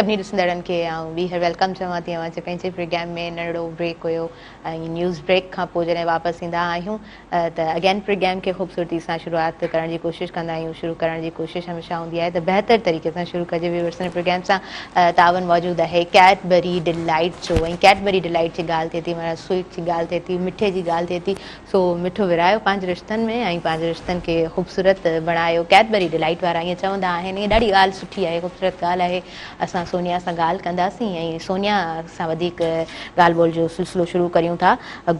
सभिनी ॾिसंदड़नि खे ॿीहर वेलकम चवां थी अवां पंहिंजे प्रोग्राम में नंढड़ो ब्रेक हुयो ऐं न्यूज़ ब्रेक खां पोइ जॾहिं वापसि ईंदा आहियूं त अगेन प्रोग्राम खे ख़ूबसूरती सां शुरूआति करण जी कोशिशि कंदा आहियूं शुरू करण जी कोशिशि हमेशह हूंदी आहे त बहितर तरीक़े सां शुरू कजे व्यूअर्स प्रोग्राम सां तावन मौजूदु आहे कैडबरी डिलाइट जो ऐं कैडबरी डिलाइट जी ॻाल्हि थिए थी माना स्वीट जी ॻाल्हि थिए थी मिठे जी ॻाल्हि थिए थी सो मिठो विरायो पंहिंजे रिश्तनि में ऐं पंहिंजे रिश्तनि खे ख़ूबसूरत बणायो कैडबरी डिलाइट वारा ईअं चवंदा आहिनि ॾाढी ॻाल्हि सुठी आहे ख़ूबसूरत ॻाल्हि आहे असां सोनिया सां ॻाल्हि कंदासीं ऐं सोनिया सां वधीक ॻाल्हि ॿोल जो सिलसिलो शुरू करियूं था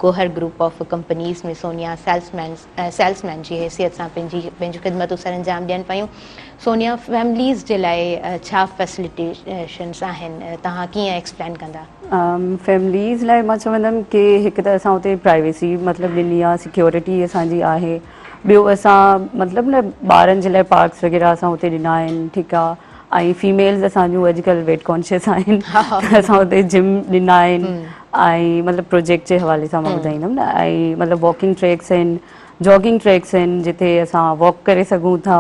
गोहर ग्रुप ऑफ कंपनीज़ में सोनिया सेल्समैन जी हैसियत सां पंहिंजूं ख़िदमतूं सर अंजाम ॾियनि पियूं सोनिया फैमिलीज़ जे लाइ छा फैसिलिटेशन्स आहिनि तव्हां कीअं एक्सप्लेन कंदा फैमिलीज़ लाइ मां चवंदमि कि हिकु त असां हुते प्राइवेसी मतिलबु ॾिनी आहे सिक्योरिटी असांजी आहे ॿियो असां मतिलबु न ॿारनि जे लाइ पार्क्स वग़ैरह असां हुते ॾिना आहिनि ठीकु आहे ऐं फीमेल्स असांजूं अॼुकल्ह वेट कॉन्शियस आहिनि त असां हुते जिम ॾिना आहिनि ऐं मतिलबु प्रोजेक्ट जे हवाले सां मां ॿुधाईंदमि न ऐं मतिलबु वॉकिंग ट्रैक्स आहिनि जॉगिंग ट्रैक्स आहिनि जिते असां वॉक करे सघूं था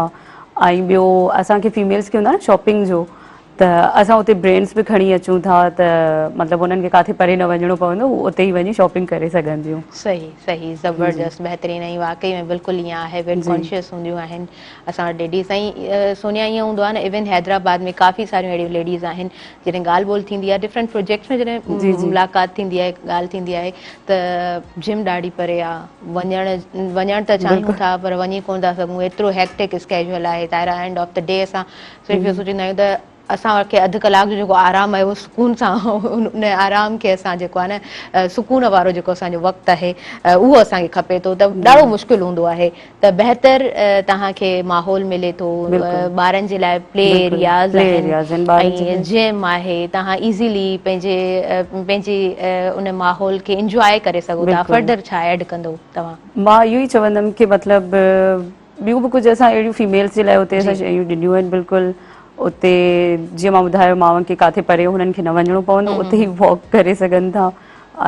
ऐं ॿियो असांखे फीमेल्स खे हूंदो आहे न शॉपिंग जो त असां उते ब्रेंड्स बि खणी अचूं था त मतिलबु उन्हनि खे काथे परे न वञिणो पवंदो उते ई वञी शॉपिंग करे सघंदियूं सही सही ज़बरदस्त बहितरीनु ऐं वाक़ई में बिल्कुलु ईअं आहे वेट कॉन्शियस हूंदियूं आहिनि असां वटि लेडीज़ ऐं सोनिया ईअं हूंदो आहे न इवन हैदराबाद में काफ़ी सारियूं अहिड़ियूं लेडीज़ आहिनि जॾहिं ॻाल्हि ॿोल थींदी आहे डिफरेंट प्रोजेक्ट्स में जॾहिं मुलाक़ात थींदी आहे ॻाल्हि थींदी आहे त जिम ॾाढी परे आहे वञणु त चाहियूं था पर वञी कोन था सघूं एतिरो हेक्टिक स्केड्यूल आहे तारा एंड ऑफ द डे असां सिर्फ़ु इहो सोचींदा आहियूं त असां खे अधु कलाक जो जेको आराम आहे उहो सुकून सां उन आराम खे असां जेको आहे न सुकून वारो जेको असांजो वक़्तु आहे उहो असांखे खपे थो त ॾाढो मुश्किल हूंदो आहे त बहितर तव्हांखे माहौल मिले थो ॿारनि जे लाइ प्ले एरियाज़ आहिनि ऐं जिम आहे तव्हां ईज़ीली पंहिंजी उन माहौल खे इंजॉय करे सघो था फर्दर छा एड कंदो तव्हां मां इहो ई चवंदमि कि मतिलबु ॿियूं बि कुझु असां अहिड़ियूं फीमेल्स जे लाइ उते असां शयूं ॾिनियूं आहिनि बिल्कुलु उते जीअं मां ॿुधायो माण्हुनि खे काथे परे हुननि खे न वञिणो पवंदो उते ई वॉक करे सघनि था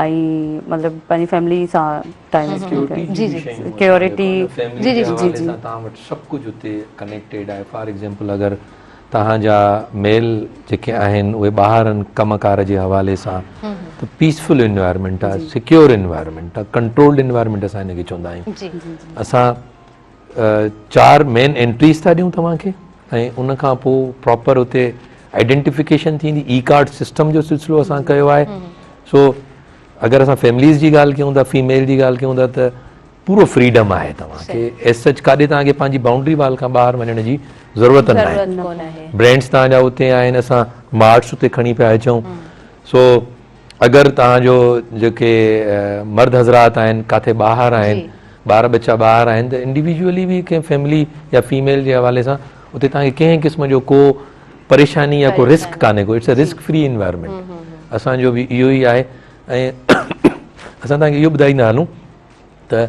ऐं मतिलबु पंहिंजी फैमिली सां टाइम स्पेंड कनि सिक्योरिटी तव्हां वटि सभु कुझु उते कनेक्टेड आहे फॉर एग्ज़ाम्पल अगरि तव्हांजा मेल जेके आहिनि उहे ॿाहिरि आहिनि कमकार जे हवाले सां त पीसफुल इन्वायरमेंट आहे सिक्योर इन्वायरमेंट आहे कंट्रोल्ड इन्वायरमेंट असां हिनखे चवंदा आहियूं असां 4 मेन एंट्रीज़ था ॾियूं तव्हांखे ऐं उन खां पोइ प्रॉपर उते आइडेंटिफिकेशन थींदी ई कार्ड सिस्टम जो सिलसिलो असां कयो आहे सो अगरि असां फैमिलीज़ जी ॻाल्हि कयूं था फीमेल जी ॻाल्हि कयूं था त पूरो फ्रीडम आहे तव्हांखे एज सच काॾे तव्हांखे पंहिंजी बाउंड्री वाल खां ॿाहिरि वञण जी ज़रूरत न आहे ब्रांड्स तव्हांजा उते आहिनि असां मार्ट्स उते खणी पिया अचूं सो अगरि तव्हांजो जेके मर्द हज़रात आहिनि काथे ॿाहिरि आहिनि ॿार बच्चा ॿाहिरि आहिनि त इंडिविजुअली बि कंहिं फैमिली या फीमेल जे हवाले सां उते तव्हांखे कंहिं क़िस्म जो को परेशानी या को रिस्क कान्हे को it's a risk free environment असांजो बि इहो ई आहे ऐं असां तव्हांखे इहो ॿुधाईंदा हलूं त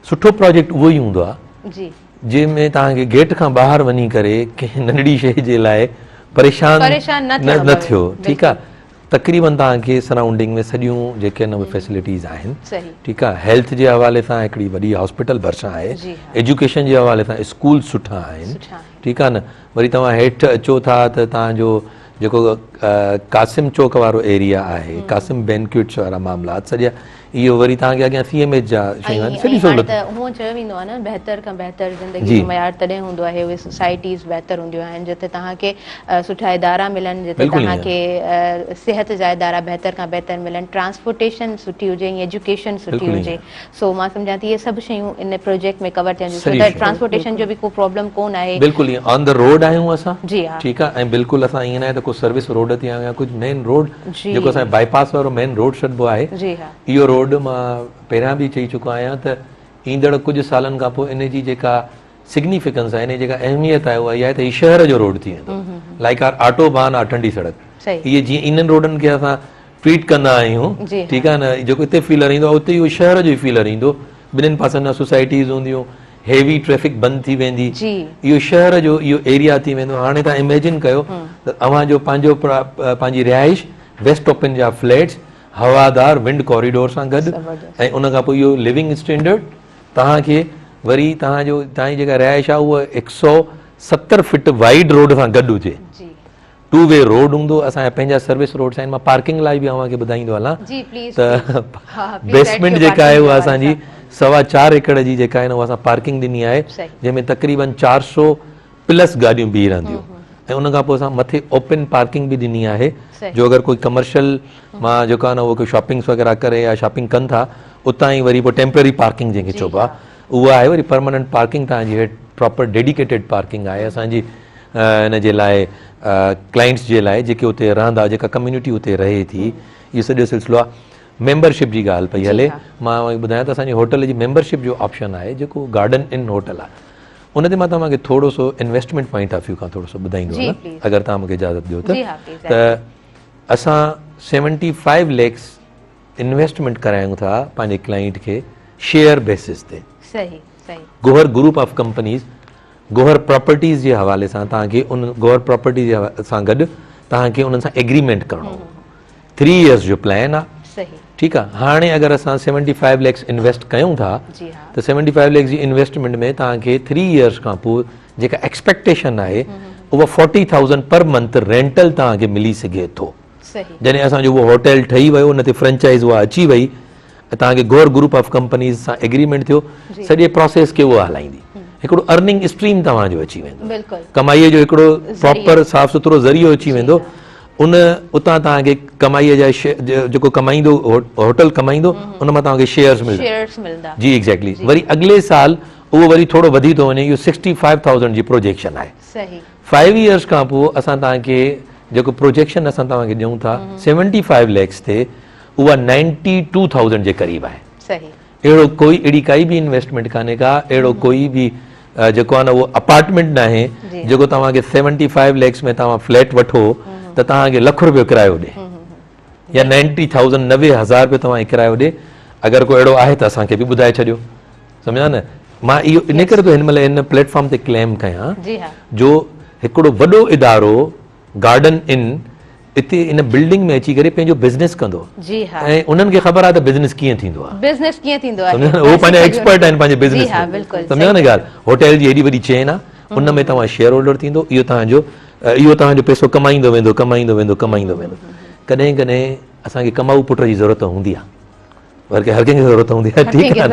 सुठो प्रोजेक्ट उहो ई हूंदो आहे जंहिंमें तव्हांखे गेट खां ॿाहिरि वञी करे कंहिं नंढड़ी शइ जे लाइ परेशान न थियो ठीकु आहे तक़रीबन तव्हांखे सराउंडिंग में सॼियूं जेके न फैसिलिटीज़ आहिनि ठीकु आहे हेल्थ जे हवाले सां हिकिड़ी वॾी हॉस्पिटल भरिसां आहे एजुकेशन जे हवाले सां स्कूल सुठा आहिनि ठीकु आहे न वरी तव्हां हेठि अचो था त तव्हांजो जेको कासिम चौक वारो एरिया आहे कासिम बैंक्वेट्स वारा मामलात सॼा इहो वरी तव्हांखे अॻियां CMH जा शयूं आहिनि सॼी सहूलियत हूअं चयो वेंदो आहे न बहितर खां बहितर ज़िंदगी जो मयार तॾहिं हूंदो आहे उहे सोसाइटीज़ बहितर हूंदियूं आहिनि जिते तव्हांखे सुठा इदारा मिलनि जिते तव्हांखे सिहत जा इदारा बहितर खां बहितर मिलनि ट्रांसपोर्टेशन सुठी हुजे ऐं एजुकेशन सुठी हुजे सो मां सम्झां थी इहे सभु शयूं इन प्रोजेक्ट में कवर थियनि छो त ट्रांसपोर्टेशन जो बि को प्रॉब्लम कोन आहे बिल्कुलु ऑन द रोड आहियूं असां ठीकु आहे ऐं बिल्कुलु असां ईअं न आहे त को सर्विस रोड ते आहियूं या कुझु मेन रोड जेको असांजो बाईपास वारो मेन रोड छॾिबो आहे इहो रोड मां पहिरियां बि चई चुको आहियां त ईंदड़ कुझु सालनि खां पोइ इन जी जेका सिग्निफिकेंस आहे इन जेका अहमियत आहे उहा इहा आहे त हीउ शहर जो रोड थी वेंदो लाइक आर ऑटोबान आहे ठंडी सड़क इहे जीअं इन्हनि रोडनि खे असां ट्रीट कंदा आहियूं ठीकु आहे न जेको हिते फीलर ईंदो आहे उते इहो शहर जो ई फीलर ईंदो ॿिन्हिनि पासनि खां सोसाइटीज़ हूंदियूं हेवी ट्रैफिक बंदि थी वेंदी इहो शहर जो इहो एरिया थी वेंदो हाणे तव्हां इमेजिन कयो त अव्हांजो पंहिंजी रिहाइश वेस्ट ओपन जा फ्लैट्स हवादार विंड कॉरिडोर सां गॾु ऐं उन खां पोइ इहो लिविंग स्टैंडर्ड तव्हांखे वरी तव्हांजी जेका रिहाइश आहे उहा 170 फीट वाइड रोड सां गॾु हुजे टू वे रोड हूंदो, असांजा पंहिंजा सर्विस रोड्स आहिनि। मां पार्किंग लाइ बि अव्हांखे ॿुधाईंदो हलां जी प्लीज़ त please बेसमेंट add जेका आहे कयो उहा parking असांजी 4.25 एकड़ जी जेका आहे न उहा असां पार्किंग ॾिनी आहे, सही। जंहिंमें तक़रीबन 400 प्लस गाॾियूं बीह रहंदियूं ऐं उन खां पोइ असां मथे ओपन पार्किंग बि ॾिनी आहे, सही। जो अगरि कोई कमर्शियल मां जेको आहे न उहो कोई शॉपिंग्स वग़ैरह करे या शॉपिंग कनि था, उतां ई वरी पोइ टेम्पररी पार्किंग जंहिंखे जी, चइबो आहे उहा आहे। वरी परमानेंट पार्किंग तव्हांजी हेठि प्रॉपर डेडिकेटेड पार्किंग आहे असांजी इन जे लाइ, क्लाइंट्स जे लाइ जेके उते रहंदा, जेका कम्युनिटी उते रहे थी। इहो सॼो सिलसिलो आहे। मेंबरशिप जी ॻाल्हि पई हले, मां ॿुधायां त असांजे होटल जी मेंबरशिप जो ऑप्शन आहे जेको गार्डन इन होटल आहे। उन ते मां तव्हांखे थोरो so investment point of view खां थोरो सो ॿुधाईंदो जी, आहियां, please। अगरि तव्हां मूंखे इजाज़त ॾियो जी हाँ, please, त असां 75 लैक्स इन्वेस्टमेंट करायूं था पंहिंजे क्लाइंट खे शेयर बेसिस ते। सही सही। Gohar group of companies, Gohar properties जे हवाले सां तव्हांखे उन गोहर प्रॉपर्टी सां गॾु तव्हांखे उन्हनि सां एग्रीमेंट करिणो, 3 इयर्स जो प्लान आहे। सही। ठीकु आहे। हाणे अगरि असां 75 लैक्स इन्वेस्ट कयूं था जी हाँ। त 75 लैक्स जी इन्वेस्टमेंट में तव्हांखे 3 इयर्स खां पोइ जेका एक्सपेक्टेशन आहे उहा 40,000 पर मंथ रेंटल तव्हांखे मिली सघे थो। सही। जॾहिं असांजो उहो होटल ठही वियो, उन ते फ्रेंचाइज़ उहा अची वई, तव्हांखे गोहर ग्रुप ऑफ कंपनीज़ सां एग्रीमेंट थियो, सॼे प्रोसेस खे उहा हलाईंदी। हिकिड़ो अर्निंग स्ट्रीम तव्हांजो अची वेंदो, बिल्कुलु कमाईअ जो हिकिड़ो प्रॉपर साफ़ सुथरो ज़रियो अची वेंदो। उन उतां तव्हांखे कमाईअ जा जेको कमाईंदो होटल कमाईंदो उन मां तव्हांखे शेयर्स मिलंदा। जी एग्जैक्टली। वरी अॻिले साल उहो वरी थोरो वधी थो वञे, इहो 65,000 जी प्रोजेक्शन आहे। सही। 5 इयर्स खां पोइ असां तव्हांखे जेको प्रोजेक्शन असां तव्हांखे ॾियूं था 75 लैक्स ते, उहा 92,000 जे क़रीब आहे। सही। अहिड़ी काई बि इन्वेस्टमेंट कान्हे का, अहिड़ो कोई बि जेको आहे न उहो अपार्टमेंट न आहे जेको तव्हांखे 75 लैक्स में तव्हां फ्लैट वठो त तव्हांखे ₹1,00,000 किरायो ॾे या 90,000 90,000 रुपयो तव्हांखे किरायो ॾे। अगरि कोई अहिड़ो आहे त असांखे बि ॿुधाए छॾियो, सम्झा न। मां इहो इन करे थो हिन महिल हिन प्लेटफॉर्म ते क्लेम कयां जो हिकिड़ो वॾो इदारो गार्डन इन इते इन बिल्डिंग में अची करे पंहिंजो बिज़नेस कंदो ऐं उन्हनि खे ख़बर आहे त बिज़नेस कीअं थींदो आहे, बिज़नेस कीअं थींदो आहे, उहो पंहिंजा एक्सपर्ट आहिनि पंहिंजे बिज़नेस में, सम्झो न ॻाल्हि। होटल जी एॾी वॾी चेन आहे, उन में तव्हां शेयर होल्डर थींदो, इहो तव्हांजो पैसो कमाईंदो वेंदो कमाईंदो वेंदो कमाईंदो वेंदो। कॾहिं कॾहिं असांखे कमाऊ पुट जी ज़रूरत हूंदी आहे, पर हर कंहिंखे ज़रूरत हूंदी आहे, ठीकु आहे।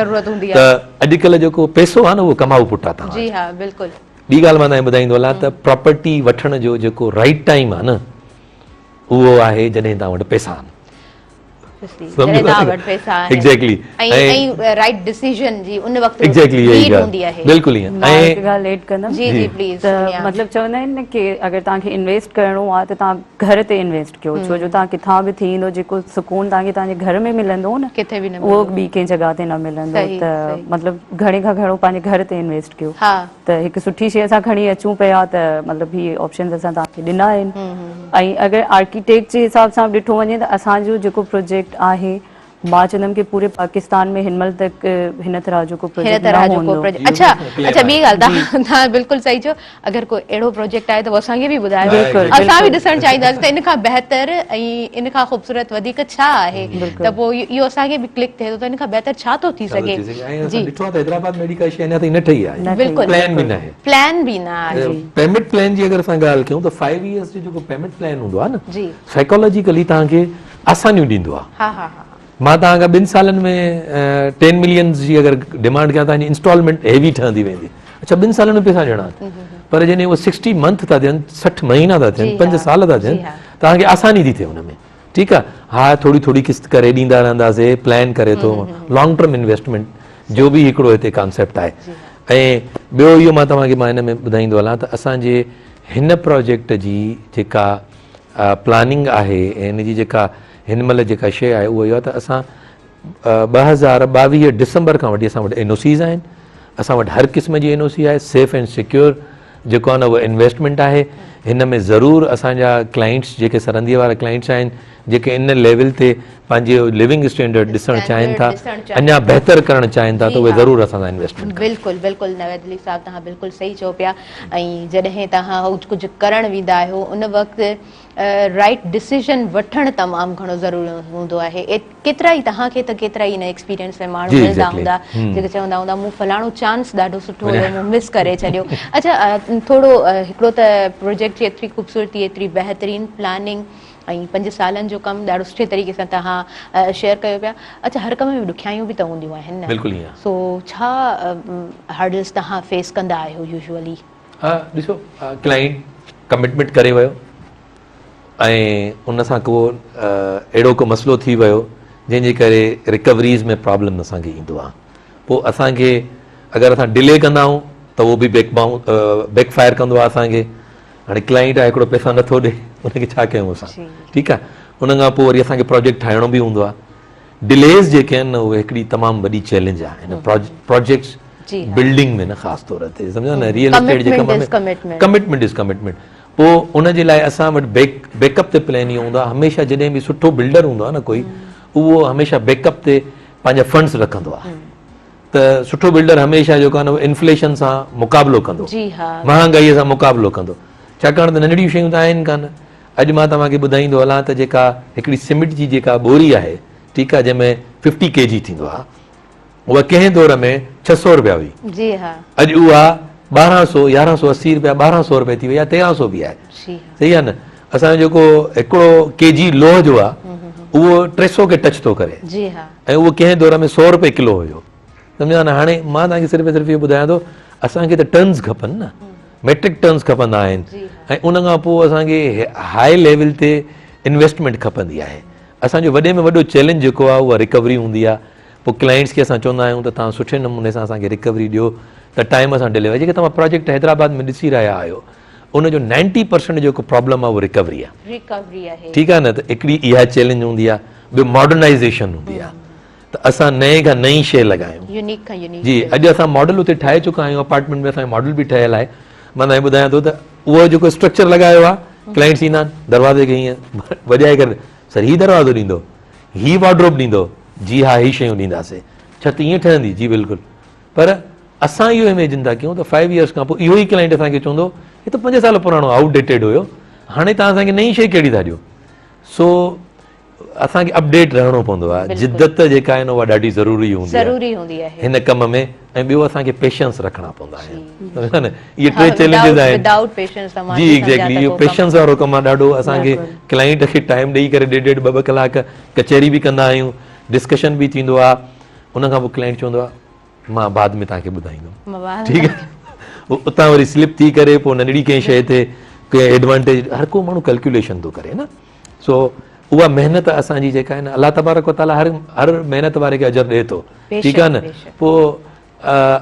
त अॼुकल्ह जेको पैसो आहे न उहो कमाऊ पुट आहे तव्हां। जी हा बिल्कुलु। ॿी ॻाल्हि मां तव्हांखे ॿुधाईंदो हलां त प्रॉपर्टी वठण जो जेको राइट टाइम आहे न उहो आहे जॾहिं तव्हां वटि पैसा आहिनि। एग्जैक्टली। ऐं राइट डिसीजन जी उन वक़्तु एग्जैक्टली नीड हूंदी आहे। बिल्कुलु ईअं। मां हिकु ॻाल्हि एड कंदमि। जी जी प्लीज़। त मतिलबु चवंदा आहिनि न कि अगरि तव्हांखे इन्वेस्ट करिणो आहे त तव्हां घर ते इन्वेस्ट कयो, छो जो तव्हां किथां बि थी ईंदो जेको सुकून तव्हांखे तव्हांजे घर में मिलंदो न, किथे बि न उहो ॿी कंहिं जॻह ते न मिलंदो। त मतिलबु घणे खां घणो पंहिंजे घर ते इन्वेस्ट कयो। त हिकु सुठी शइ असां खणी अचूं पिया त मतिलबु हीअ ऑप्शन्स असां तव्हांखे ॾिना आहिनि। ऐं अगरि आर्किटेक्ट जे हिसाब सां ॾिठो वञे त असांजो जेको प्रोजेक्ट आहे, मां चवंदमि कि पूरे पाकिस्तान में हिन महिल तक हिन तरह जो को प्रोजेक्ट न हूंदो। अच्छा अच्छा, ॿी ॻाल्हि तव्हां बिल्कुलु सही चयो। अगरि कोई अहिड़ो प्रोजेक्ट आहे त उहो असांखे बि ॿुधायो, असां बि ॾिसणु चाहींदासीं त इन खां बहितर ऐं इन खां ख़ूबसूरत वधीक छा आहे, त पोइ इहो असांखे बि क्लिक थिए थो त इन खां बहितर छा थो थी सघे। जी ॾिठो आहे त हैदराबाद में एॾी काई शइ अञा ताईं न ठही आहे, बिल्कुलु प्लान बि न आहे। प्लान बि न आहे। पेमेंट प्लान जी अगरि असां ॻाल्हि कयूं त 5 इयर्स जो जेको पेमेंट प्लान हूंदो आहे न, जी साइकोलॉजिकली तव्हांखे आसानियूं ॾींदो आहे। हा हा हा। मां तव्हांखां 2 सालनि में 10 मिलियन जी अगरि डिमांड कयां तव्हांजी इंस्टॉलमेंट हेवी ठहंदी वेंदी। अच्छा 2 सालनि में पैसा ॾियणा, पर जॾहिं उहो 60 मंथ था थियनि, 60 महीना था थियनि, 5 साल था थियनि, तव्हांखे आसानी थी थिए हुन में। ठीकु आहे। हा थोरी थोरी किस्त करे ॾींदा रहंदासीं, प्लान करे थो, लॉन्ग टर्म इन्वेस्टमेंट जो बि हिकिड़ो हिते कॉन्सेप्ट आहे। ऐं ॿियो इहो मां हिन में ॿुधाईंदो हलां त असांजे हिन प्रोजेक्ट जी जेका प्लानिंग आहे ऐं हिन जी जेका हिन महिल जेका शइ आहे उहो इहो आहे त असां 2022 डिसंबर खां वठी असां वटि NOCs आहिनि। असां वटि हर क़िस्म जी NOC आहे, सेफ एंड सिक्योर जेको आहे न उहो इन्वेस्टमेंट आहे। हिन में ज़रूरु असांजा क्लाइंट्स जेके सरहंदीअ वारा क्लाइंट्स आहिनि, जेके इन लेवल ते पंहिंजो लिविंग स्टैंडर्ड ॾिसणु चाहिनि था, ॾिसणु चाहिनि अञा बहितर करणु चाहिनि था, जी त उहे हा। ज़रूरु असां सां इन्वेस्टमेंट बिल्कुलु बिल्कुलु नवेद अली साहब तव्हां बिल्कुलु सही चओ पिया। ऐं जॾहिं तव्हां कुझु करणु वेंदा आहियो उन वक़्तु राइट डिसीजन वठणु तमामु घणो ज़रूरी हूंदो आहे। केतिरा ई तव्हांखे त केतिरा ई इन एक्सपीरियंस में माण्हू जी, मिलंदा exactly. हूंदा जेके चवंदा हूंदा मूं फलाणो चांस ॾाढो सुठो हुयो, मूं मिस करे छॾियो। अच्छा, थोरो हिकिड़ो त प्रोजेक्ट जी एतिरी ख़ूबसूरती, एतिरी बहितरीनु प्लानिंग ऐं 5 सालनि जो कमु ॾाढो सुठे तरीक़े सां तव्हां शेयर कयो पिया। अच्छा, हर कम में ॾुखियाइयूं बि त हूंदियूं आहिनि न? बिल्कुलु ईअं। सो छा हर्डल्स तव्हां फेस कंदा आहियो यूजुअली? हा, ॾिसो, क्लाइंट कमिटमेंट करे वियो ऐं उन सां को अहिड़ो को मसइलो थी वियो जंहिंजे करे रिकवरीज़ में प्रॉब्लम असांखे ईंदो आहे, पोइ असांखे अगरि असां डिले कंदा आहियूं त उहो बि बैकफायर कंदो आहे असांखे। हाणे क्लाइंट आहे, हिकिड़ो पैसा नथो ॾे, उनखे छा कयूं असां? ठीकु आहे, उन खां पोइ वरी असांखे प्रोजेक्ट ठाहिणो बि हूंदो आहे। डिलेज़ जेके आहिनि न उहे हिकिड़ी तमामु वॾी चैलेंज आहे हिन प्रोजेक्ट्स बिल्डिंग में न, ख़ासि तौर ते सम्झो न, रियल एस्टेट जे कम में कमिटमेंट इज़ कमिटमेंट। पोइ उनजे लाइ असां वटि बैकअप ते प्लान इहो हूंदो आहे, हमेशह जॾहिं बि सुठो बिल्डर हूंदो आहे न कोई, उहो हमेशह बैकअप ते पंहिंजा फंड्स रखंदो आहे। त सुठो बिल्डर हमेशह जेको आहे न इन्फ्लेशन सां मुक़ाबिलो कंदो, महांगाईअ सां मुक़ाबिलो कंदो, छाकाणि त नंढड़ियूं शयूं त आहिनि कान। अॼु मां तव्हांखे ॿुधाईंदो हलां त जेका हिकिड़ी सीमेंट जी जेका बोरी आहे, ठीकु आहे, जंहिंमें 50 kg थींदो आहे, उहा कंहिं दौर में 600 रुपया हुई। जी हा। अॼु उहा 1200, 1180 रुपया, 1200 रुपए थी वई आहे, 1300 बि आहे। सही आहे न? असांजो जेको हिकिड़ो केजी लोह जो आहे उहो 300 खे टच थो करे, ऐं उहो कंहिं दौर में 100 रुपए किलो हुयो। सम्झो न? हाणे मां तव्हांखे सिर्फ़ु इहो ॿुधायां थो, असांखे त टन्स खपनि न, मेट्रिक टन्स खपंदा आहिनि, ऐं उन खां पोइ असांखे हाई लेवल ते इन्वेस्टमेंट खपंदी आहे। असांजो वॾे में वॾो चैलेंज जेको आहे उहा रिकवरी हूंदी आहे। पोइ क्लाइंट्स खे असां चवंदा आहियूं त तव्हां सुठे नमूने सां असांखे रिकवरी ॾियो त टाइम सां डिलीवर। जेके तव्हां प्रोजेक्ट हैदराबाद में ॾिसी रहिया आहियो, उनजो 90% जेको प्रॉब्लम आहे उहो रिकवरी आहे। ठीकु आहे न? त हिकिड़ी इहा चैलेंज हूंदी आहे। ॿियो मॉडर्नाइज़ेशन हूंदी आहे, त असां नए खां नई शइ लॻायूं। जी, अॼु असां मॉडल उते ठाहे चुका आहियूं, अपार्टमेंट में असांजो मॉडल बि ठहियलु आहे। मां तव्हांखे ॿुधायां थो त उहो जेको स्ट्रक्चर लॻायो आहे, क्लाइंट्स ईंदा आहिनि, दरवाज़े खे हीअं वॼाए करे, सर हीउ दरवाज़ो ॾींदो, हीउ वार्डरोब ॾींदो? जी हा, हीअ शयूं ॾींदासीं। छा त ईअं ठहंदी? जी बिल्कुलु। पर असां इहो इमेजिन था कयूं त 5 years खां पोइ इहो ई क्लाइंट असांखे चवंदो, हे त 5 साल पुराणो आउटडेटेड हुयो, हाणे तव्हां असांखे नई शइ कहिड़ी था ॾियो? सो असांखे अपडेट रहणो पवंदो आहे। जिद्दत जेका आहे न उहा ॾाढी ज़रूरी हूंदी आहे हिन कम में, ऐं ॿियो असांखे पेशेंस रखणा पवंदा आहिनि। इहे 3 चैलेंजिस आहिनि। जी एग्जैक्टली, इहो पेशेंस वारो कमु आहे ॾाढो। असांखे क्लाइंट खे टाइम ॾेई करे 1.5 2 कलाक कचहरी बि कंदा आहियूं, डिस्कशन बि थींदो आहे। उन खां पोइ क्लाइंट चवंदो आहे मां बाद में तव्हांखे ॿुधाईंदुमि। ठीकु आहे, उतां वरी स्लिप थी करे पोइ नंढड़ी कंहिं शइ ते कंहिं एडवांटेज, हर को माण्हू कैलकुलेशन थो करे न। सो उहा महिनत असांजी जेका आहे न, अलाह तबारक व ताला हर महिनत वारे खे अजर ॾिए थो। ठीकु आहे न? पोइ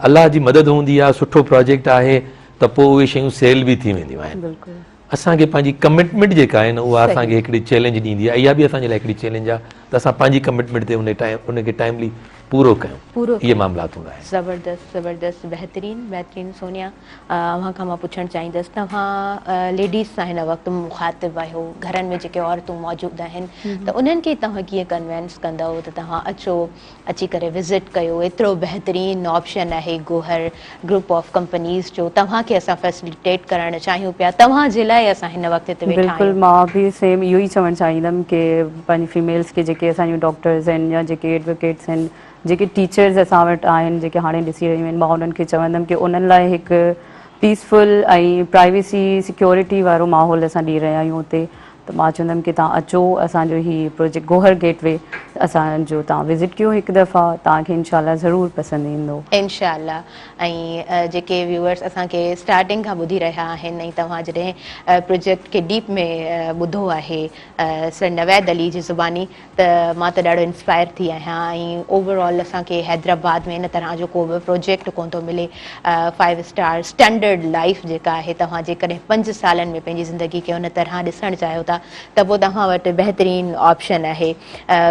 अलाह जी मदद हूंदी आहे, सुठो प्रोजेक्ट आहे त पोइ उहे शयूं सेल बि थी वेंदियूं आहिनि। असांखे पंहिंजी कमिटमेंट जेका आहे न उहा असांखे हिकिड़ी चैलेंज ॾींदी आहे। इहा बि असांजे लाइ हिकिड़ी चैलेंज आहे त असां पंहिंजी कमिटमेंट ते उनखे टाइमली पूरो कयूं। इहे मामलात हूंदा आहिनि। ज़बरदस्त, बहितरीनु। सोनिया, अव्हां खां मां पुछणु चाहींदसि, तव्हां लेडीज़ सां हिन वक़्तु मुखातिब आहियो, घरनि में जेके औरतूं मौजूदु आहिनि, त उन्हनि खे तव्हां कीअं कन्विंस कंदव त तव्हां अची करे विज़िट कयो? एतिरो बहितरीनु ऑप्शन आहे गोहर ग्रुप ऑफ कंपनीज़ जो, तव्हांखे असां फैसिलिटेट करणु चाहियूं पिया, तव्हांजे लाइ असां हिन वक़्त ते वेठा आहियूं। बिल्कुलु, मां बि सेम इहो ई चवणु चाहींदमि की पंहिंजी फीमेल्स खे, जेके असांजूं डॉक्टर्स आहिनि या जेके एडवोकेट्स आहिनि, जेके टीचर्स असां वटि आहिनि, जेके हाणे ॾिसी रहियूं आहिनि, मां उन्हनि खे चवंदमि की उन्हनि लाइ हिकु पीसफुल ऐं प्राइवेसी सिक्योरिटी वारो माहौल असां ॾेई रहिया आहियूं हुते। त मां चवंदमि की तव्हां अचो, असांजो हीउ प्रोजेक्ट गोहर गेटवे असांजो तव्हां विज़िट कयो हिकु दफ़ा, तव्हांखे इनशाला ज़रूरु पसंदि ईंदो। इनशाला। ऐं जेके व्यूअर्स असांखे स्टार्टिंग खां ॿुधी रहिया आहिनि, ऐं तव्हां जॾहिं प्रोजेक्ट खे डीप में ॿुधो आहे सर नवैद अली जी ज़ुबानी, त मां त ॾाढो इंस्पायर थी आहियां। ऐं ओवरऑल असांखे हैदराबाद में इन तरह जो को बि प्रोजेक्ट कोन थो मिले। 5 स्टार स्टैंडर्ड लाइफ जेका आहे, तव्हां जेकॾहिं 5 सालनि में पंहिंजी ज़िंदगी खे उन तरह ॾिसणु चाहियो था त पोइ तव्हां वटि बहितरीनु ऑप्शन आहे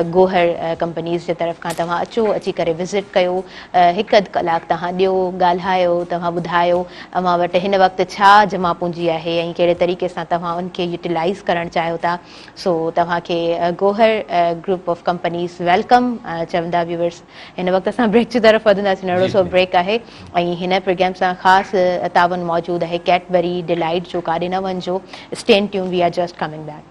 गोहर गोहर कंपनीज़ जे तरफ़ खां तव्हां अचो, अची करे विज़िट कयो, हिकु अधु कलाकु तव्हां ॾियो, ॻाल्हायो, तव्हां ॿुधायो अव्हां वटि हिन वक़्तु छा जमा पूंजी आहे ऐं कहिड़े तरीक़े सां तव्हां उनखे यूटिलाइज़ करणु चाहियो था। सो तव्हांखे Gohar group of companies welcome चवंदा व्यूअर्स। हिन वक़्तु असां ब्रेक जी तरफ़ वधंदासीं, नंढो सो ब्रेक आहे ऐं हिन प्रोग्राम सां ख़ासि तावन मौजूदु आहे। कैडबरी डिलाइट जो काॾे न वञिजो। Stay tuned, we are just coming back.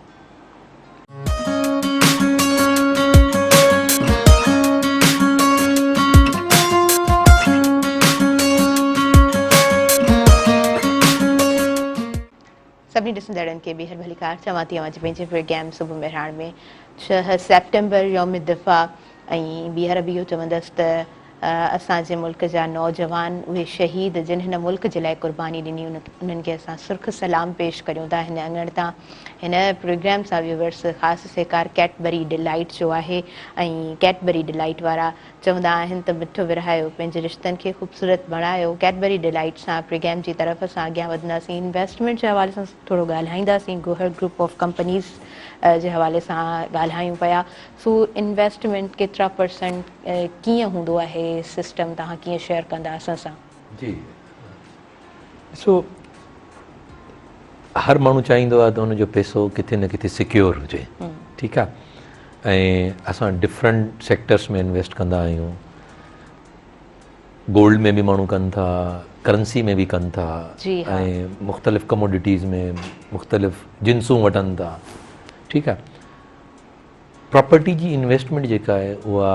सभी ॾिसंदड़नि खे ॿीहर भलीकार चवां थी अवां जे पंहिंजे प्रोग्राम सुबुह मेहरान में 6 सेप्टेम्बर यौम दिफ़ा ऐं ॿीहर बि इहो चवंदसि त असांजे मुल्क जा नौजवान उहे शहीद जिन हिन मुल्क जे लाइ क़ुर्बानी ॾिनी उन्हनि खे असां सुर्ख़ सलाम पेश करियूं था हिन अङण तां। हिन प्रोग्राम सां व्यूअर्स ख़ासि सेकार कैडबरी डिलाइट जो आहे ऐं कैडबरी डिलाइट वारा चवंदा आहिनि त मिठो विरहायो, पंहिंजे रिश्तनि खे ख़ूबसूरत बणायो। कैडबरी डिलाइट सां प्रोग्राम जी तरफ़ असां अॻियां वधंदासीं। इन्वेस्टमेंट जे हवाले सां थोरो ॻाल्हाईंदासीं। गोहर ग्रुप ऑफ कंपनीज़ जे हवाले सां ॻाल्हायूं पिया। सो इन्वेस्टमेंट केतिरा परसेंट कीअं हूंदो आहे सिस्टम, तव्हां कीअं शेयर कंदा असां सां? जी, सो हर माण्हू चाहींदो आहे त हुनजो पैसो किथे न किथे सिक्योर हुजे, ठीकु आहे। ऐं असां डिफरेंट सेक्टर्स में इन्वेस्ट कंदा आहियूं। गोल्ड में बि माण्हू कनि था, करंसी में बि कनि था, ऐं मुख़्तलिफ़ कमोडिटीज़ में मुख़्तलिफ़ जिन्सूं वठनि था, ठीकु आहे। प्रॉपर्टी जी इन्वेस्टमेंट जेका आहे उहा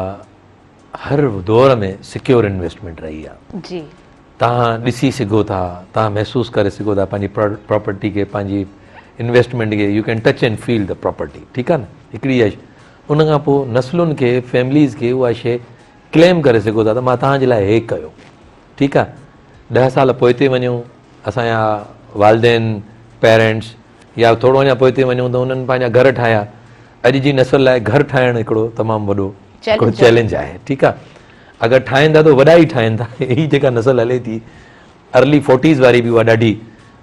हर दौर में सिक्योर इन्वेस्टमेंट रही आहे। जी, तव्हां ॾिसी सघो था, तव्हां महसूसु करे सघो था पंहिंजी प्रॉपर्टी खे, पंहिंजी इन्वेस्टमेंट खे। U can touch and feel the property, ठीकु आहे न। हिकिड़ी आहे उन खां पोइ नस्लुनि खे, फैमिलीज़ खे उहा शइ क्लेम करे सघो था त मां तव्हांजे लाइ हे कयो, ठीकु आहे। 10 साल पोइ ते वञूं, असांजा वालदेन पेरेंट्स, या थोरो अञा पोइ ते वञूं त उन्हनि पंहिंजा घर ठाहिया। अॼु जी नस्ल लाइ घर ठाहिणु हिकिड़ो तमामु वॾो हिकिड़ो चैलेंज आहे, ठीकु आहे। अगरि ठाहिनि था त वॾा ई ठाहिनि था। हीअ जेका नस्ल हले थी अर्ली 40s वारी बि उहा ॾाढी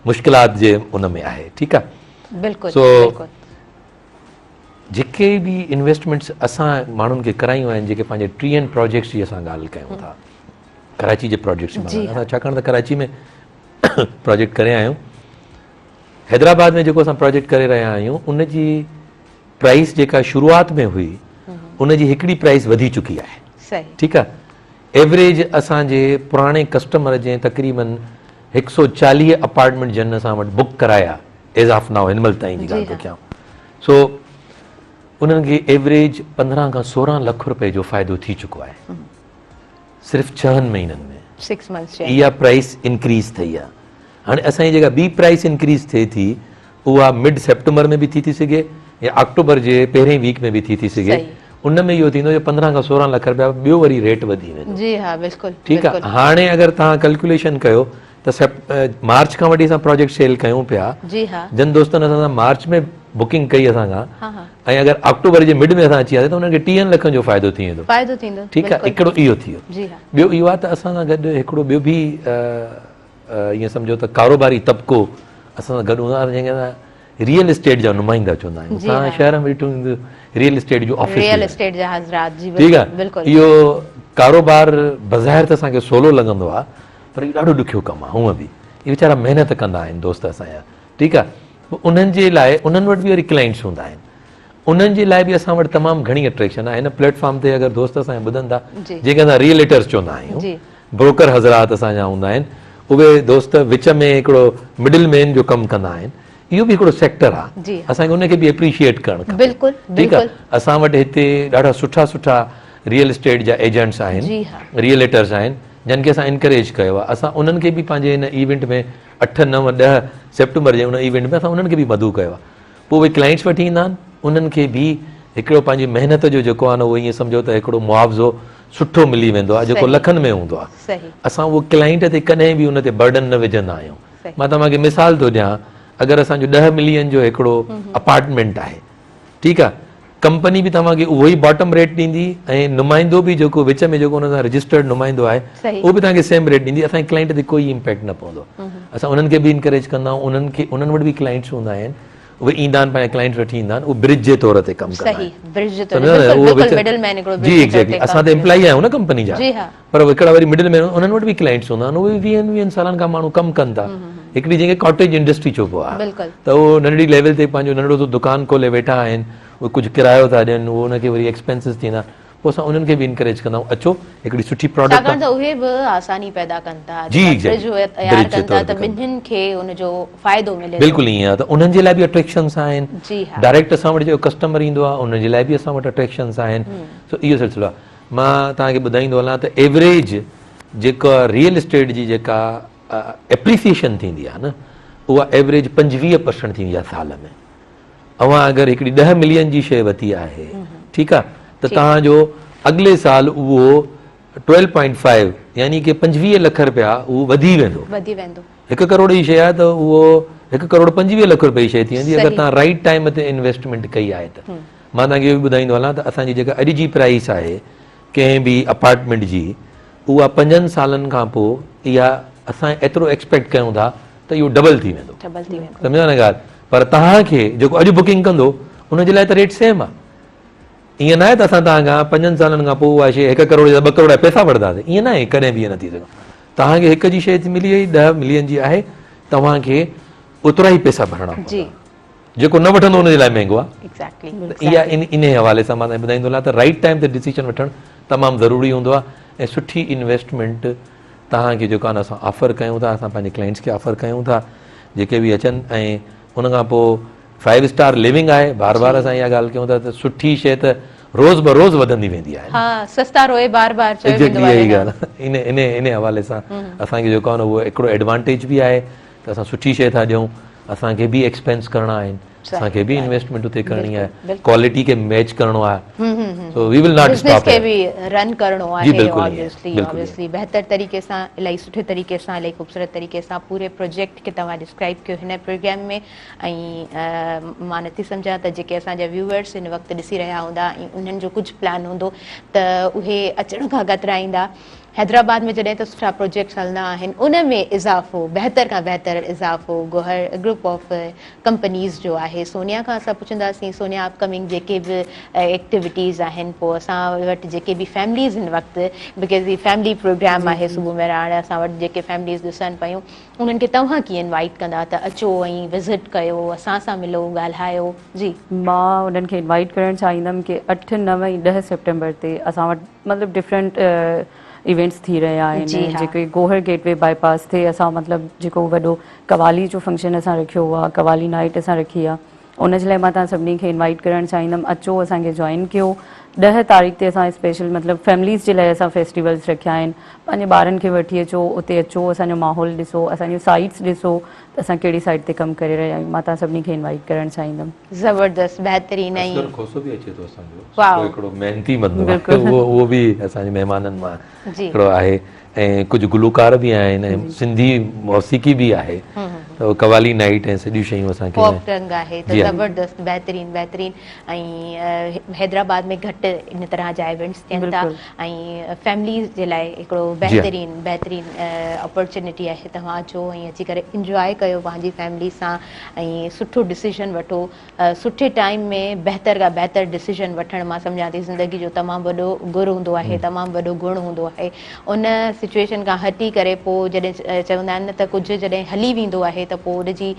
मुश्किलात जे उन में आहे, ठीकु आहे। बिल्कुलु। सो जेके बि इन्वेस्टमेंट्स असां माण्हुनि खे करायूं आहिनि, जेके पंहिंजे ट्री प्रोजेक्ट्स जी असां ॻाल्हि कयूं था, कराची जे प्रोजेक्ट्स जी असां, छाकाणि त कराची में प्रोजेक्ट करे आहियूं। हैदराबाद में जेको असां प्रोजेक्ट करे रहिया आहियूं उनजी प्राइस जेका शुरूआत में हुई उनजी हिकिड़ी प्राइस वधी चुकी आहे, ठीकु आहे। एवरेज असांजे पुराणे कस्टमर जे तक़रीबन 140 अपार्टमेंट जन असां वटि बुक कराया एज़ ऑफ नाउ, हिन महिल ताईं जी ॻाल्हि थो कयां। सो उन्हनि खे एवरेज 15 खां 16 लख रुपए जो फ़ाइदो थी चुको आहे सिर्फ़ु 6 महीननि में। 6 months इहा प्राइस इंक्रीज़ थी आहे। हाणे असांजी जेका ॿी प्राइस इंक्रीज़ थिए थी उहा मिड सेप्टेम्बर में बि थी सघे या अक्टूबर जे पहिरें वीक में बि थी सघे। उन में इहो थींदो 15 खां 16 लख रुपया ॿियो वरी रेट वधी वेंदो। जी हा, बिल्कुलु, ठीकु आहे। हाणे अगरि तव्हां कैलकुलेशन कयो त मार्च खां वठी असां प्रोजेक्ट सेल कयूं पिया। जी हा, जन दोस्तनि असां मार्च में बुकिंग कई असां खां, ऐं अगरि अक्टूबर जे मिड में असां अची वियासीं त हुनखे 30 लखनि जो फ़ाइदो थी वेंदो। ठीकु आहे, हिकिड़ो इहो थी वियो। ॿियो इहो आहे त असां सां गॾु हिकिड़ो ॿियो बि ईअं सम्झो त कारोबारी तबिको असां सां गॾु हूंदा, जंहिंखे असां रियल एस्टेट जा नुमाइंदा चवंदा आहियूं। असां शहर में ॾिठो रियल एस्टेट जो ऑफिस, ठीकु आहे। इहो कारोबार बज़ाहिर त असांखे सवलो लॻंदो आहे, पर इहो ॾाढो ॾुखियो कमु आहे। हूअं बि इहे वीचारा महिनत कंदा आहिनि दोस्त असांजा, ठीकु आहे। उन्हनि जे लाइ उन्हनि वटि बि वरी क्लाइंट्स हूंदा आहिनि, उन्हनि जे लाइ बि असां वटि तमामु घणी अट्रैक्शन आहे। हिन प्लेटफॉर्म ते अगरि दोस्त असांजा ॿुधनि था, जेके असां रियलेटर्स चवंदा आहियूं, ब्रोकर हज़रात असांजा हूंदा आहिनि, उहे दोस्त विच में हिकिड़ो मिडिल मैन जो कमु कंदा आहिनि। इहो बि हिकिड़ो सेक्टर आहे, असांखे उनखे बि एप्रिशिएट करणु खपे, ठीकु आहे। असां वटि हिते ॾाढा सुठा सुठा रियल एस्टेट जा एजेंट्स आहिनि, रियलेटर्स आहिनि, जिन खे असां इनकरेज कयो आहे। असां उन्हनि खे बि पंहिंजे हिन इवेंट में 8, 9, 10 सेप्टेम्बर जे उन इवेंट में असां उन्हनि खे बि मदू कयो आहे। पोइ उहे क्लाइंट्स वठी ईंदा आहिनि, उन्हनि खे बि हिकिड़ो पंहिंजी महिनत जो जेको आहे न उहो ईअं सम्झो त हिकिड़ो मुआवज़ो सुठो मिली वेंदो आहे, जेको लखनि में हूंदो आहे। असां उहो क्लाइंट ते कॾहिं बि उन ते बर्डन न विझंदा आहियूं। मां तव्हांखे मिसाल थो ॾियां, अगरि असांजो 10 मिलियन जो हिकिड़ो अपार्टमेंट आहे, ठीकु आहे, कंपनी बि तव्हांखे उहो ई बॉटम रेट ॾींदी ऐं नुमाइंदो बि जेको विच में जेको हुन सां रजिस्टर्ड नुमाइंदो आहे उहो बि तव्हांखे सेम रेट ॾींदी। असांजे क्लाइंट ते कोई इम्पैक्ट न पवंदो। असां उन्हनि खे बि इनकरेज कंदा आहियूं। उन्हनि वटि बि क्लाइंट्स हूंदा आहिनि, उहे ईंदा आहिनि पंहिंजा क्लाइंट्स वठी ईंदा आहिनि, उहे ब्रिज जे तौर ते कमु कंदा सही आहिनि। ब्रिज जो सम्झो न? उहो बिल्कुल विच- मिडलमैन हिकिड़ो जी bridge जे तौर एग्जैक्टली, ते असां त कमु एम्प्लॉई आहियूं न कंपनी जा, जी हा। पर हिकिड़ा वरी मिडिल मैन उन्हनि वटि बि क्लाइंट्स हूंदा आहिनि, उहे 20 सालनि खां माण्हू कमु कनि था। हिकिड़ी जंहिंखे कॉटेज इंडस्ट्री चइबो आहे, बिल्कुलु त उहो नंढड़ी लेवल ते पंहिंजो नंढड़ो सो दुकानु खोले वेठा आहिनि, उहे कुझु किरायो था ॾियनि, उहो उनखे वरी एक्सपेंसिस थींदा, पोइ असां उन्हनि खे बि इनकरेज कंदा आहियूं, अचो हिकिड़ी सुठी प्रोडक्ट छाकाणि त उहे बि आसानी पैदा कनि था, जी, जेका exactly. ब्रिज तयारु Bridge जे कनि था तौर ते त कनि था। ॿिन्हिनि खे उनजो फ़ाइदो मिले थो। बिल्कुलु ईअं आहे, त उन्हनि जे लाइ बि अट्रैक्शन्स आहिनि, जी हा। डायरेक्ट असां वटि जेको कस्टमर ईंदो आहे उन जे लाइ बि असां वटि अट्रैक्शन्स आहिनि। सो इहो सिलसिलो आहे। मां तव्हांखे ॿुधाईंदो हलां त एवरेज जेका रियल एस्टेट जी जेका एप्रिसिएशन थींदी आहे न, उहा एवरेज 25% थींदी आहे साल में। अवां अगरि हिकिड़ी 10 मिलियन जी शइ वरिती आहे, ठीकु आहे, त तव्हांजो अॻिले साल उहो 12.5 यानी कि 25 लख रुपया उहो वधी वेंदो। वधी वेंदो। 1 करोड़ जी शइ आहे त उहो 1 करोड़ 25 लख रुपए जी शइ थी वेंदी, अगरि सही। तव्हां राइट टाइम ते इन्वेस्टमेंट कई आहे त। मां तव्हांखे इहो बि ॿुधाईंदो हलां त असांजी जेका अॼु जी प्राइस आहे कंहिं बि अपार्टमेंट जी, उहा 5 सालनि खां पोइ इहा असां एतिरो एक्सपेक्ट कयूं था त इहो डबल थी वेंदो। डबल थी वेंदो। सम्झो न ॻाल्हि? पर तव्हांखे जेको अॼु बुकिंग कंदो उनजे लाइ त रेट सेम आहे। ईअं न आहे त असां तव्हांखां 5 सालनि खां पोइ उहा शइ 1 करोड़ या 2 करोड़ जा पैसा वठंदासीं, ईअं न आहे, कॾहिं बि ईअं न थी सघो। तव्हांखे हिक जी शइ मिली वई 10 मिलियन जी आहे, तव्हांखे ओतिरा ई पैसा भरणा जी पवंदा। जेको न वठंदो उनजे लाइ महांगो आहे। एग्जैक्टली। इहा इन हवाले सां मां तव्हांखे ॿुधाईंदो हलां त राइट टाइम ते डिसीजन वठणु तमामु ज़रूरी हूंदो आहे, ऐं सुठी इन्वेस्टमेंट तव्हांखे जेको आहे न असां ऑफर कयूं था, असां पंहिंजे क्लाइंट्स खे ऑफर कयूं था जेके बि अचनि, ऐं उन खां पोइ 5 स्टार लिविंग आहे। बार बार असां इहा ॻाल्हि कयूं था त सुठी शइ त रोज़ बरोज़ वधंदी वेंदी आहे। हाँ, सस्ता रोए बार बार चयो वेंदो एग्जैक्टली आहे इहा ई न। ॻाल्हि आहे। इन हवाले सां असांखे जेको आहे न उहो हिकिड़ो एडवांटेज बि आहे त असां सुठी शइ था ॾियूं, असांखे बि एक्सपेंस करणा आहिनि, असांखे बि इन्वेस्टमेंट उते करणी आहे, क्वालिटी खे मैच करणो आहे। So we will not business stop खे बि रन करणो जी, आहे बिल्कुलु ईअं, ऑब्वियसली बिल्कुलु ऑब्वियसली बहितर तरीक़े सां, इलाही सुठे तरीक़े सां, इलाही ख़ूबसूरत तरीक़े सां पूरे प्रोजेक्ट खे तव्हां डिस्क्राइब कयो हिन प्रोग्राम में। ऐं मां नथी सम्झां त जेके असांजा व्यूअर्स हिन वक़्तु ॾिसी रहिया हूंदा ऐं उन्हनि जो कुझु प्लान हूंदो त उहे अचण खां कतराईंदा। हैदराबाद में जॾहिं त सुठा प्रोजेक्ट्स हलंदा आहिनि, उन में इज़ाफ़ो, बहितर खां बहितर इज़ाफ़ो गोहर ग्रुप ऑफ कंपनीज़ जो आहे। सोनिया खां असां पुछंदासीं, सोनिया अपकमिंग जेके बि एक्टिविटीज़ आहिनि, पोइ असां वटि जेके बि फैमिलीज़ हिन वक़्तु, बिकॉज़ ही फैमिली प्रोग्राम आहे सुबुह में हाणे असां वटि जेके फैमिलीज़ ॾिसनि पियूं, उन्हनि खे तव्हां कीअं इनवाइट कंदा त अचो ऐं विज़िट कयो, असां सां मिलो, ॻाल्हायो? जी, मां उन्हनि खे इनवाइट करणु चाहींदमि कि 8, 9 ऐं 10 सेप्टेम्बर ते असां वटि मतिलबु डिफरेंट इवेंट्स थी रहिया आहिनि, जेके गोहर गेटवे बाईपास ते असां मतिलबु जेको वॾो कवाली जो फंक्शन असां रखियो आहे, कवाली नाइट असां रखी आहे, उन जे लाइ मां तव्हां सभिनी खे इनवाइट करणु चाहींदमि, अचो असांखे जॉइन कयो। 10 तारीख़ ते असां स्पेशल मतिलबु फैमिलीज़ जे लाइ असां फेस्टिवल्स रखिया आहिनि, पंहिंजे ॿारनि खे वठी अचो, उते अचो, असांजो माहौल ॾिसो, असांजो साइट्स ॾिसो त असां कहिड़ी साइट ते कमु करे रहिया आहियूं। मां तव्हां सभिनी खे इनवाइट करणु चाहींदमि। ज़बरदस्त, बहितरीन। ऐं खोसो बि अचे थो असांजो, वाओ, हिकिड़ो मेहनती बंदो आहे, उहो बि असांजे महिमाननि मां जी हिकिड़ो आहे, ऐं कुझु गुलूकार बि आहिनि, ऐं सिंधी मौसीक़ी बि आहे, त कवाली नाइट ऐं सॼियूं शयूं असांखे पॉप रंग आहे त ज़बरदस्त, बहितरीन बहितरीन। ऐं हैदराबाद में घटि इन तरह जा इवेंट्स थियनि था, ऐं फैमिलीज़ जे लाइ हिकिड़ो बहितरीन बहितरीन अपॉर्चुनिटी आहे। तव्हां अचो ऐं अची करे इंजॉय कयो पंहिंजी फैमिली सां, ऐं सुठो डिसीजन वठो। सुठे टाइम में बहितर खां बहितर डिसीजन वठणु, मां सम्झां थी, ज़िंदगी जो तमामु वॾो गुरु हूंदो आहे, तमामु वॾो गुणु हूंदो आहे। उन सिचुएशन खां हटी करे पोइ जॾहिं चवंदा आहिनि न त कुझु जॾहिं हली वेंदो आहे त पोइ उनजी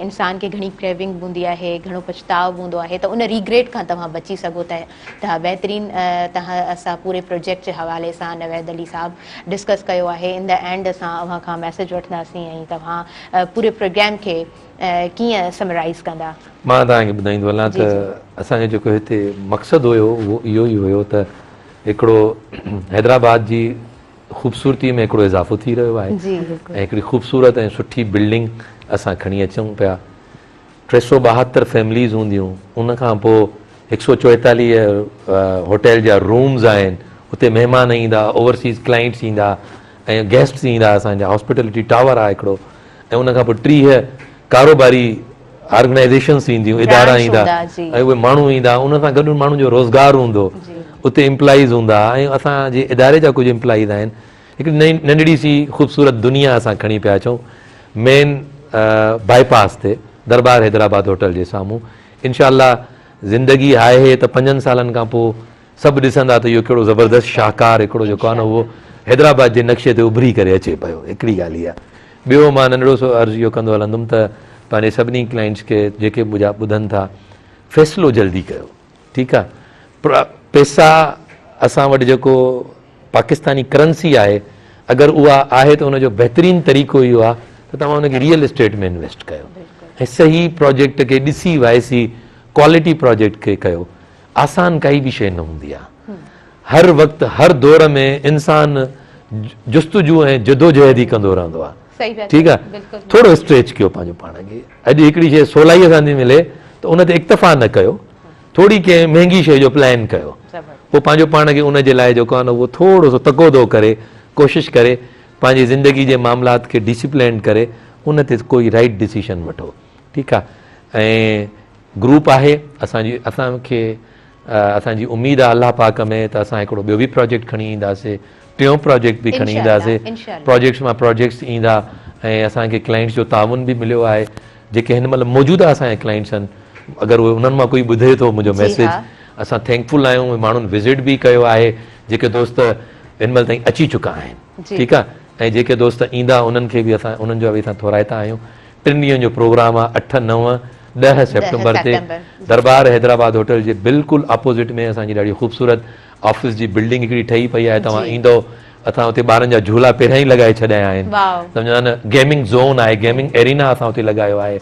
इंसान खे घणी क्रेविंग हूंदी आहे, घणो पछताव हूंदो आहे, त उन रिग्रेट खां तव्हां बची सघो था। बहितरीन तव्हां असां पूरे प्रोजेक्ट जे हवाले सां नवेद अली साहब डिस्कस कयो आहे। इन द एंड असां अव्हां खां मैसेज वठंदासीं ऐं तव्हां पूरे प्रोग्राम खे कीअं समराइज़ कंदा? मां तव्हांखे ॿुधाईंदो हलां त असांजो जेको हिते मक़सदु हुयो उहो इहो ई हुयो त हिकिड़ो हैदराबाद जी ख़ूबसूरती में हिकिड़ो इज़ाफ़ो थी रहियो आहे, ऐं हिकिड़ी ख़ूबसूरत ऐं सुठी बिल्डिंग असां खणी अचूं पिया। 372 फैमिलीज़ हूंदियूं, उनखां पोइ 144 होटल जा रूम्स आहिनि, उते महिमान ईंदा, ओवरसीज़ क्लाइंट्स ईंदा ऐं गेस्ट्स ईंदा, असांजा हॉस्पिटलिटी टावर आहे हिकिड़ो, ऐं उनखां पोइ 30 कारोबारी ऑर्गेनाइज़ेशन्स ईंदियूं, इदारा ईंदा, ऐं उहे माण्हू ईंदा, उन सां गॾु माण्हुनि जो रोज़गारु हूंदो, उते एम्प्लॉइज़ हूंदा, ऐं असांजे इदारे जा कुझु एम्प्लॉइज़ आहिनि। हिकिड़ी नंढड़ी सी ख़ूबसूरत दुनिया असां खणी पिया अचूं मेन बाईपास ते, दरबार हैदराबाद होटल जे साम्हूं। इंशाअल्लाह ज़िंदगी आहे त 5 सालनि खां पोइ सभु ॾिसंदा त इहो कहिड़ो ज़बरदस्त शाहकार हिकिड़ो जेको आहे न उहो हैदराबाद जे नक्शे ते उभरी करे अचे पियो। हिकिड़ी ॻाल्हि इहा। ॿियो मां नंढड़ो सो अर्ज़ु इहो कंदो हलंदुमि त पंहिंजे सभिनी क्लाइंट्स खे जेके मुंहिंजा ॿुधनि था, फ़ैसिलो जल्दी कयो, ठीकु आहे। पैसा असां वटि जेको पाकिस्तानी करंसी आहे, अगरि उहा आहे त उनजो बहितरीनु तरीक़ो इहो आहे त तव्हां उनखे रियल एस्टेट में इन्वेस्ट कयो ऐं सही प्रोजेक्ट खे ॾिसी वाइसी क्वालिटी प्रोजेक्ट खे कयो। आसान काई बि शइ न हूंदी आहे। हर वक़्तु हर दौर में इंसान जुस्तजू ऐं जदोजहद ई कंदो रहंदो आहे, ठीकु आहे। थोरो स्ट्रेच कयो पंहिंजो पाण खे। अॼु हिकिड़ी शइ सवलाईअ सां थी मिले त उन ते इक्तफ़ा न कयो, थोरी कंहिं महांगी शइ जो प्लान कयो, पोइ पंहिंजो पाण खे उनजे लाइ जेको आहे न उहो थोरो सो तक़ोदो करे, कोशिशि करे पंहिंजी ज़िंदगी जे मामलात खे डिसिप्लिन करे उन ते कोई राइट डिसीशन वठो, ठीकु आहे। ऐं ग्रुप आहे असांखे असांजी उमेदु आहे अलाह पाक में त असां हिकिड़ो ॿियो बि प्रोजेक्ट खणी ईंदासीं, टियों प्रोजेक्ट बि खणी ईंदासीं। प्रोजेक्ट्स मां प्रोजेक्ट्स ईंदा ऐं असांखे क्लाइंट्स जो ताउन बि मिलियो आहे। जेके हिन महिल मौजूदा असांजे क्लाइंट्स आहिनि, अगरि उहे उन्हनि मां कोई ॿुधे थो मुंहिंजो मैसेज, असां थैंकफुल आहियूं। माण्हुनि विज़िट बि कयो आहे, जेके दोस्त हिन महिल ताईं अची चुका आहिनि, ठीकु आहे। ऐं जेके दोस्त ईंदा उन्हनि खे बि असां उन्हनि जो बि असां थोराईंदा आहियूं। 3 ॾींहंनि जो प्रोग्राम आहे, 8, 9, 10 सेप्टेम्बर ते दरबार हैदराबाद होटल जे बिल्कुलु अपोज़िट में असांजी ॾाढी ख़ूबसूरत ऑफिस जी बिल्डिंग हिकिड़ी ठही पई आहे। तव्हां ईंदो, असां हुते ॿारनि जा झूला पहिरियां ई लॻाए छॾिया आहिनि, सम्झो न। गेमिंग ज़ोन आहे, गेमिंग एरिना असां हुते लॻायो आहे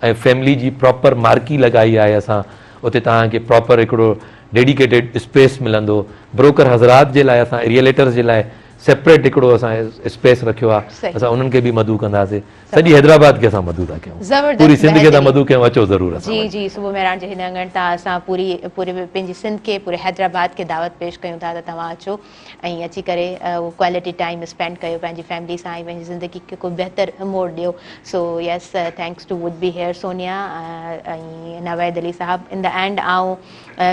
ऐं फैमिली जी प्रॉपर मार्की लॻाई आहे असां उते। तव्हांखे प्रॉपर हिकिड़ो डेडिकेटेड स्पेस मिलंदो। ब्रोकर हज़रात जे लाइ असां रियलेटर्स जे लाइ सेपरेट हिकिड़ो असां स्पेस रखियो आहे। असां उन्हनि खे बि मदू कंदासीं। सॼी हैदराबाद खे असां मदू था कयूं, पूरी सिंध खे था मदू कयूं। अचो ज़रूरु। जी सुबुह मेहरान जे हिन अंगण तां असां पूरे पंहिंजी सिंध खे, पूरे हैदराबाद खे दावत पेश कयूं था त तव्हां अचो ऐं अची करे उहो क्वालिटी टाइम स्पेंड कयो पंहिंजी फैमिली सां ऐं पंहिंजी ज़िंदगी खे कोई बहितर मोड़ ॾियो। So yes, thanks to would be here Sonia ऐं नवेद अली साहब। इन द एंड आउं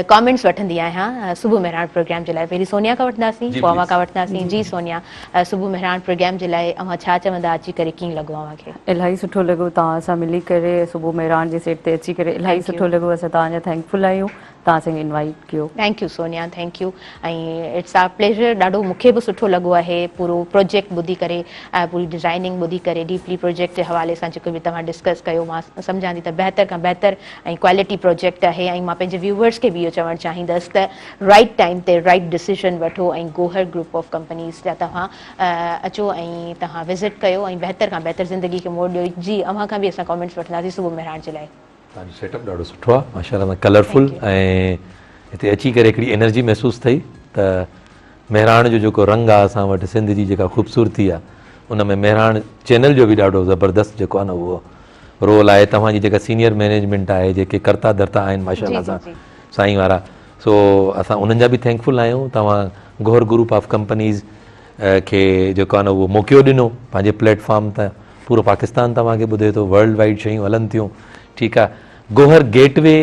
कॉमेंट्स वठंदी आहियां सुबुह मेहरान प्रोग्राम जे लाइ। पहिरीं सोनिया खां वठंदासीं, पोइ अव्हां खां वठंदासीं। जी सोनिया, सुबुह मेहरान प्रोग्राम जे लाइ अव्हां छा चवंदा? अची करे कीअं लॻो अव्हांखे? इलाही सुठो लॻो तव्हां सां मिली करे, सुबुह मेहरान जे सेट ते अची करे इलाही सुठो लॻो। असां तव्हांजा थैंकफुल आहियूं, तव्हां असांखे इनवाइट कयो। Thank U Sonia, thank U. ऐं इट्स आवर प्लेजर। ॾाढो मूंखे बि सुठो लॻो आहे पूरो प्रोजेक्ट ॿुधी करे, पूरी डिज़ाइनिंग ॿुधी करे, डीपली प्रोजेक्ट जे हवाले सां जेको बि तव्हां डिस्कस कयो। मां सम्झां थी त बहितर खां बहितर ऐं क्वालिटी प्रोजेक्ट आहे। ऐं मां पंहिंजे व्यूवर्स खे बि इहो चवणु चाहींदसि त राइट टाइम ते राइट डिसीजन वठो ऐं गोहर ग्रुप ऑफ कंपनीज़ जा तव्हां अचो ऐं तव्हां विज़िट कयो ऐं बहितर खां बहितर ज़िंदगी खे मोड़ ॾियो। जी, अव्हां खां बि असां कॉमेंट्स वठंदासीं सुबुह मेहरान जे लाइ। तव्हांजो सेटअप ॾाढो सुठो आहे, माशाअल्लाह, कलरफुल। ऐं हिते अची करे हिकिड़ी एनर्जी महसूसु थी त मेहरान जो जेको रंग आहे असां वटि, सिंध जी जेका ख़ूबसूरती आहे, उन में मेहरान चैनल जो बि ॾाढो ज़बरदस्त जेको आहे न उहो रोल आहे। तव्हांजी जेका सीनियर मैनेजमेंट आहे, जेके कर्ता धर्ता आहिनि माशाअल्लाह सां साईं वारा, सो असां उन्हनि जा बि थैंकफुल आहियूं। तव्हां गोहर ग्रुप ऑफ कंपनीज़ खे जेको आहे न उहो मौक़ो ॾिनो पंहिंजे प्लेटफॉर्म तां। पूरो पाकिस्तान तव्हांखे ॿुधे थो, वर्ल्ड वाइड शयूं हलनि थियूं, ठीकु आहे। गोहर गेटवे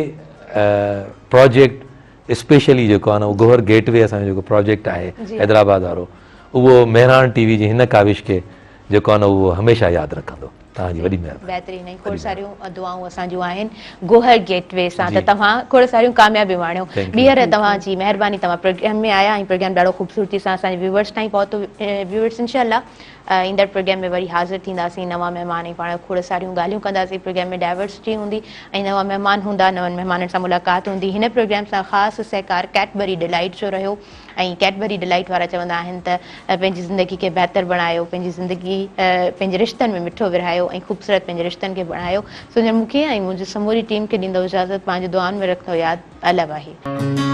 प्रोजेक्ट स्पेशली जेको आहे न उहो गोहर गेटवे असांजो जेको प्रोजेक्ट आहे हैदराबाद वारो, उहो मेहरान टीवी जी हिन काविश खे जेको आहे न उहो हमेशह यादि रखंदो। तव्हांजी वॾी महिरबानी। बहितरीन। ऐं खोड़ सारियूं दुआऊं असांजूं आहिनि गोहर गेटवे सां त तव्हां खोड़ सारियूं कामयाबियूं आणियो। ॿीहर तव्हांजी महिरबानी, तव्हां प्रोग्राम में आया ऐं प्रोग्राम ॾाढो ख़ूबसूरती सां असांजे व्यूवर्स ताईं पहुतो। व्यूवर्स इंशाअल्लाह ईंदड़ प्रोग्राम में वरी हाज़िर थींदासीं, नवां महिमान, ऐं पाण खोड़ सारियूं ॻाल्हियूं कंदासीं। प्रोग्राम में डाइवर्सिटी हूंदी ऐं नवां महिमान हूंदा, नवनि महिमाननि सां मुलाक़ात हूंदी। हिन प्रोग्राम सां ख़ासि सहकार कैडबरी डिलाइट जो रहियो ऐं कैडबरी डिलाइट वारा चवंदा आहिनि त पंहिंजी ज़िंदगी खे बहितर बणायो, पंहिंजी ज़िंदगी पंहिंजे रिश्तनि में मिठो विरहायो ऐं ख़ूबसूरत पंहिंजे रिश्तनि खे बणायो। सो मूंखे ऐं मुंहिंजी समूरी टीम खे ॾींदो इजाज़त, पंहिंजे दुआनि में रखंदो यादि। अलव आहे।